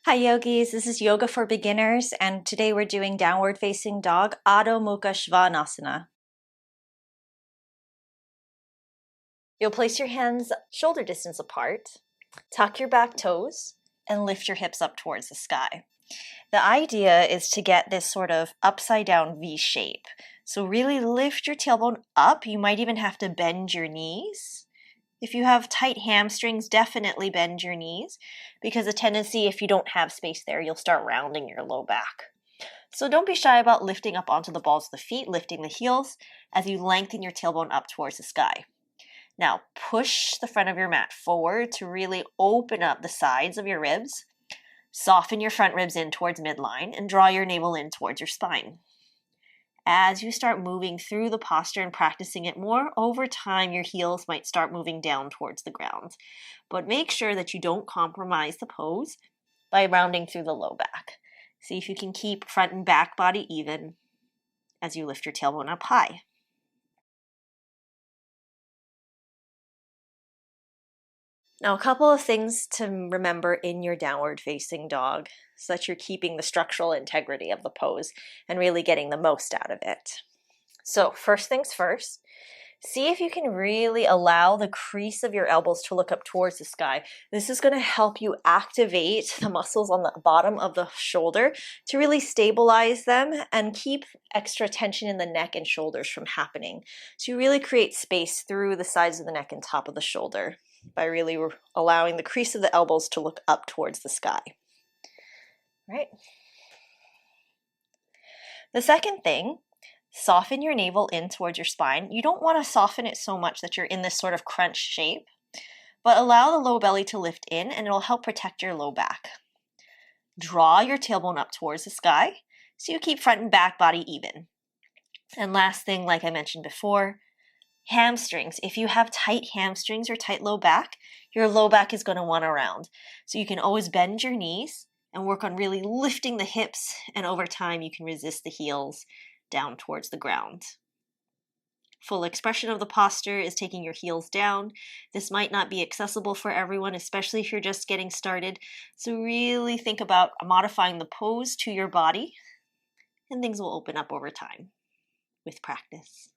Hi yogis, this is Yoga for Beginners, and today we're doing downward facing dog, Adho Mukha Svanasana. You'll place your hands shoulder distance apart, tuck your back toes, and lift your hips up towards the sky. The idea is to get this sort of upside down V shape. So really lift your tailbone up. You might even have to bend your knees. If you have tight hamstrings, definitely bend your knees because a tendency, if you don't have space there, you'll start rounding your low back. So don't be shy about lifting up onto the balls of the feet, lifting the heels as you lengthen your tailbone up towards the sky. Now push the front of your mat forward to really open up the sides of your ribs. Soften your front ribs in towards midline and draw your navel in towards your spine. As you start moving through the posture and practicing it more, over time your heels might start moving down towards the ground. But make sure that you don't compromise the pose by rounding through the low back. See if you can keep front and back body even as you lift your tailbone up high. Now, a couple of things to remember in your downward facing dog so that you're keeping the structural integrity of the pose and really getting the most out of it. So first things first, see if you can really allow the crease of your elbows to look up towards the sky. This is going to help you activate the muscles on the bottom of the shoulder to really stabilize them and keep extra tension in the neck and shoulders from happening. So you really create space through the sides of the neck and top of the shoulder by really allowing the crease of the elbows to look up towards the sky. Right? The second thing, soften your navel in towards your spine. You don't want to soften it so much that you're in this sort of crunch shape, but allow the low belly to lift in and it'll help protect your low back. Draw your tailbone up towards the sky so you keep front and back body even. And last thing, like I mentioned before, hamstrings. If you have tight hamstrings or tight low back, your low back is going to want to round. So you can always bend your knees and work on really lifting the hips, and over time you can resist the heels down towards the ground. Full expression of the posture is taking your heels down. This might not be accessible for everyone, especially if you're just getting started. So really think about modifying the pose to your body, and things will open up over time with practice.